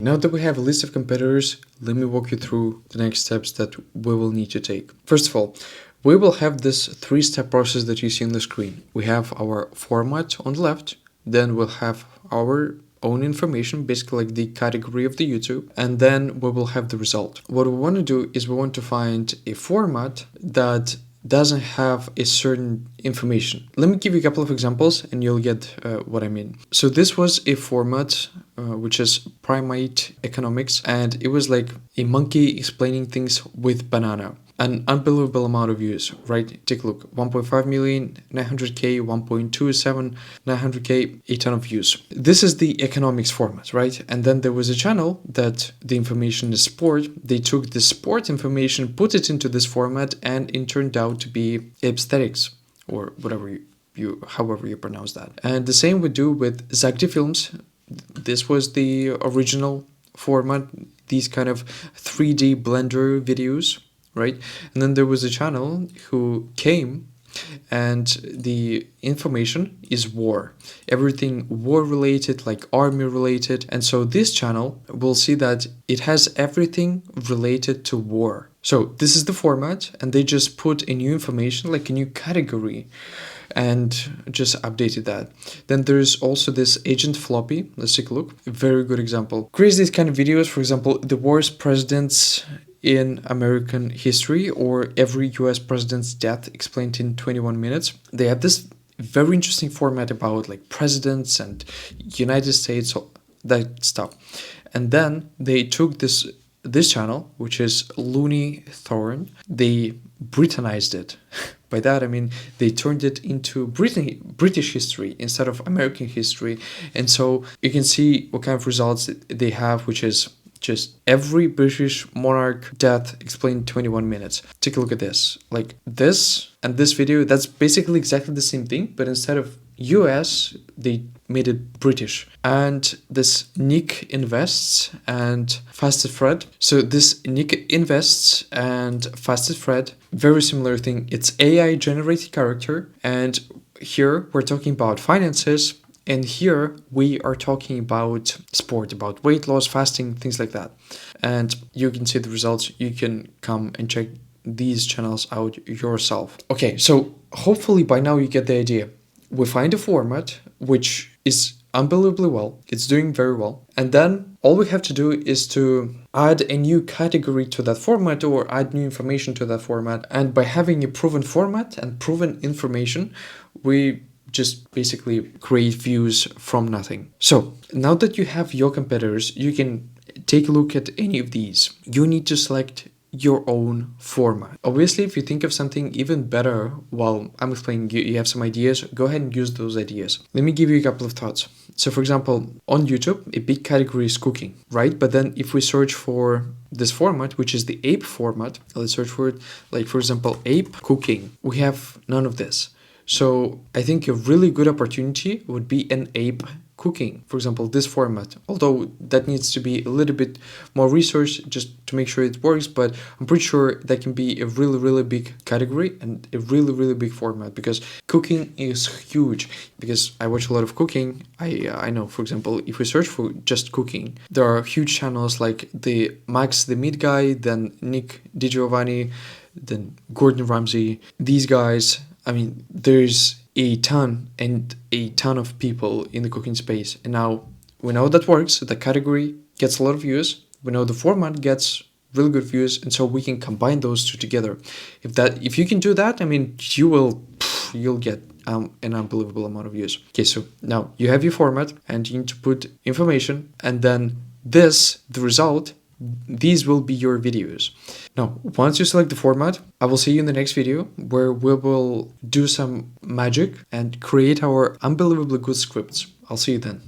Now that we have a list of competitors, let me walk you through the next steps that we will need to take. First of all, we will have this three-step process that you see on the screen. We have our format on the left, then we'll have our own information, basically like the category of the YouTube, and then we will have the result. What we want to do is we want to find a format that doesn't have a certain information. Let me give you a couple of examples and you'll get what I mean. So this was a format which is primate economics, and it was like a monkey explaining things with banana. An unbelievable amount of views, right? Take a look. 1.5 million, 900k, 1.27, 900k, a ton of views. This is the economics format, right? And then there was a channel that the information is sport. They took the sport information, put it into this format, and it turned out to be aesthetics, or whatever however you pronounce that. And the same we do with Zagdi Films. This was the original format, these kind of 3D Blender videos, right? And then there was a channel who came, and the information is war, everything war related, like army related. And so this channel will see that it has everything related to war. So this is the format, and they just put a new information, like a new category, and just updated that. Then there's also this Agent Floppy. Let's take a look. A very good example. Creates these kind of videos, for example, the worst presidents in American history, or every US president's death explained in 21 minutes. They have this very interesting format about like presidents and United States, that stuff. And then they took this channel, which is Looney Thorn, they Britanized it. By that I mean they turned it into British history instead of American history. And so you can see what kind of results they have, which is just every British monarch death explained in 21 minutes. Take a look at this. Like this and this video, that's basically exactly the same thing, but instead of US, they made it British. And this Nick Invests and Fastest Fred. So this Nick Invests and Fastest Fred, very similar thing. It's AI generated character, and here we're talking about finances, and here we are talking about sport, about weight loss, fasting, things like that. And you can see the results. You can come and check these channels out yourself. Okay, so hopefully by now you get the idea. We find a format which is unbelievably well. It's doing very well. And then all we have to do is to add a new category to that format, or add new information to that format. And by having a proven format and proven information, we just basically create views from nothing. So now that you have your competitors, you can take a look at any of these. You need to select your own format. Obviously, if you think of something even better while I'm explaining, you have some ideas, go ahead and use those ideas. Let me give you a couple of thoughts. So for example, on YouTube, a big category is cooking, right? But then if we search for this format, which is the ape format, let's search for it, like for example, ape cooking, we have none of this. So I think a really good opportunity would be an ape cooking, for example, this format, although that needs to be a little bit more research just to make sure it works, but I'm pretty sure that can be a really big category and a really big format, because cooking is huge. Because I watch a lot of cooking, I know, for example, if we search for just cooking, there are huge channels like the Max the Meat Guy, then Nick DiGiovanni, then Gordon Ramsay, these guys. I mean, there's a ton of people in the cooking space. And now we know that works. The category gets a lot of views. We know the format gets really good views. And so we can combine those two together. If you can do that, I mean, you'll get an unbelievable amount of views. Okay, so now you have your format and you need to put information, and then the result, these will be your videos. Now, once you select the format, I will see you in the next video where we will do some magic and create our unbelievably good scripts. I'll see you then.